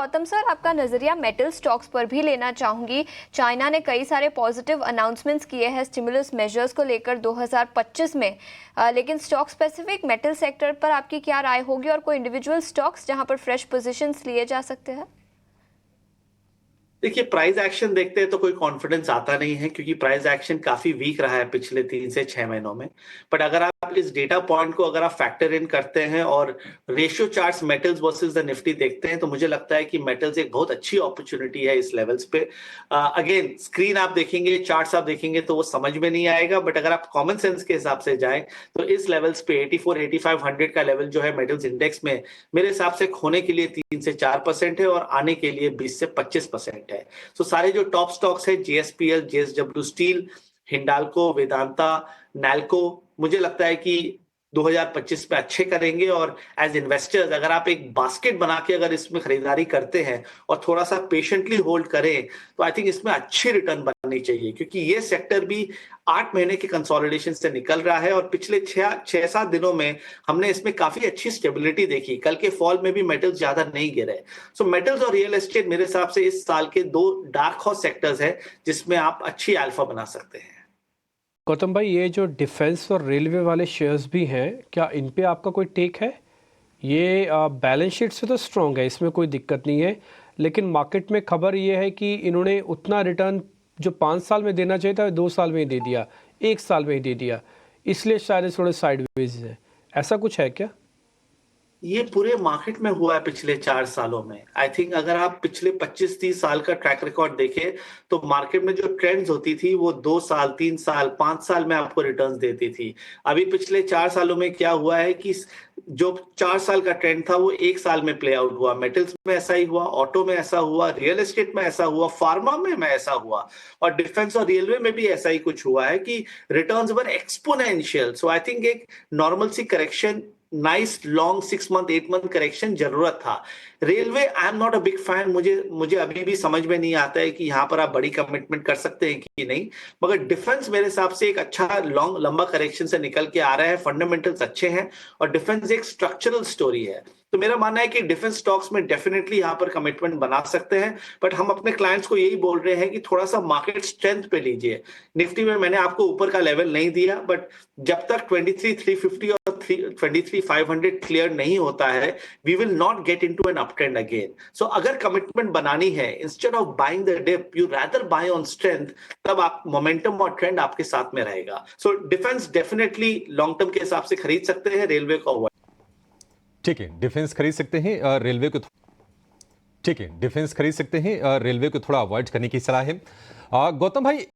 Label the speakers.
Speaker 1: Gautam sir, आपका नजरिया metal stocks पर भी लेना चाहूंगी। चाइना ने कई सारे पॉजिटिव अनाउंसमेंट्स किए हैं स्टिमुलस मेजर्स को लेकर 2025 में, लेकिन स्टॉक स्पेसिफिक मेटल सेक्टर पर आपकी क्या राय होगी और कोई इंडिविजुअल स्टॉक्स जहां पर फ्रेश पोजीशंस लिए जा सकते हैं?
Speaker 2: देखिए, प्राइस एक्शन देखते हैं तो कोई कॉन्फिडेंस आता नहीं है, क्योंकि प्राइस एक्शन काफी वीक रहा है पिछले 3 से 6 महीनों में। बट अगर आप इस डेटा पॉइंट को अगर आप फैक्टर इन करते हैं और ratio charts metals versus the Nifty देखते हैं, तो मुझे लगता है कि मेटल्स एक बहुत अच्छी अपॉर्चुनिटी है इस लेवल्स पे। अगेन, स्क्रीन आप देखेंगे, चार्ट्स आप देखेंगे तो वो समझ में नहीं आएगा, बट अगर आप कॉमन सेंस के हिसाब से जाएं तो इस लेवल्स पे 84-8500 का लेवल जो है मेटल्स इंडेक्स में, मेरे हिसाब से खोने के लिए 3 से 4% है और आने के लिए 20 से 25% है। तो सारे जो टॉप स्टॉक्स है, JSPL, JSW steel, Hindalco, Vedanta, NALCO, मुझे लगता है कि 2025 में अच्छे करेंगे। और एज इन्वेस्टर्स अगर आप एक बास्केट बना के अगर इसमें खरीदारी करते हैं और थोड़ा सा पेशेंटली होल्ड करें, तो आई थिंक इसमें अच्छी रिटर्न बननी चाहिए, क्योंकि ये सेक्टर भी 8 महीने के कंसोलिडेशन से निकल रहा है और पिछले 6-7 दिनों में हमने इसमें काफी अच्छी स्टेबिलिटी देखी। कल के फॉल में भी मेटल्स ज्यादा नहीं गिरे। सो मेटल्स और रियल एस्टेट मेरे हिसाब से इस साल के दो डार्क हॉर्स सेक्टर्स है जिसमें आप अच्छी अल्फा बना सकते हैं।
Speaker 3: गौतम भाई, ये जो डिफेंस और रेलवे वाले शेयर्स भी हैं, क्या इन पे आपका कोई टेक है? ये बैलेंस शीट से तो स्ट्रॉन्ग है, इसमें कोई दिक्कत नहीं है, लेकिन मार्केट में खबर ये है कि इन्होंने उतना रिटर्न जो 5 साल में देना चाहिए था 2 साल में ही दे दिया, 1 साल में ही दे दिया, इसलिए शायद थोड़े साइडवेज है। ऐसा कुछ है क्या?
Speaker 2: ये पूरे मार्केट में हुआ है पिछले 4 सालों में। आई थिंक अगर आप पिछले 25-30 साल का ट्रैक रिकॉर्ड देखें, तो मार्केट में जो ट्रेंड्स होती थी वो 2 साल, 3 साल, 5 साल में आपको रिटर्न्स देती थी। अभी पिछले 4 सालों में क्या हुआ है कि जो 4 साल का ट्रेंड था वो 1 साल में प्ले आउट हुआ। मेटल्स में ऐसा ही हुआ, ऑटो में ऐसा हुआ, रियल एस्टेट में ऐसा हुआ, फार्मा में ऐसा हुआ, और डिफेंस और रेलवे में भी ऐसा ही कुछ हुआ है कि returns were exponential. So I think एक नॉर्मल सी correction, nice long 6 month 8 month correction जरूरत था। Railway I am not a big fan. मुझे अभी भी समझ में नहीं आता है कि यहाँ पर आप बड़ी कमिटमेंट कर सकते हैं कि नहीं। मगर डिफेंस मेरे हिसाब से एक अच्छा लॉन्ग लंबा करेक्शन से निकल के आ रहा है, फंडामेंटल्स अच्छे हैं और डिफेंस एक स्ट्रक्चरल स्टोरी है। तो मेरा मानना है कि डिफेंस स्टॉक्स में डेफिनेटली यहाँ पर कमिटमेंट बना सकते हैं, बट हम अपने क्लाइंट्स को यही बोल रहे हैं कि थोड़ा सा मार्केट स्ट्रेंथ पे लीजिए। निफ्टी में मैंने आपको ऊपर का लेवल नहीं दिया, बट जब तक 23,350 और 23,500 क्लियर नहीं होता है, we will not get into an up trend again. So अगर कमिटमेंट बनानी है, instead of buying the dip, you rather buy on strength, तब आप मोमेंटम और ट्रेंड आपके साथ में रहेगा। So defence definitely long term के हिसाब से खरीद सकते हैं, रेलवे को
Speaker 4: ठीक है, डिफेंस खरीद सकते हैं, रेलवे को ठीक है, डिफेंस खरीद सकते हैं, रेलवे को थोड़ा अवॉइड करने की सलाह है। गौतम भाई,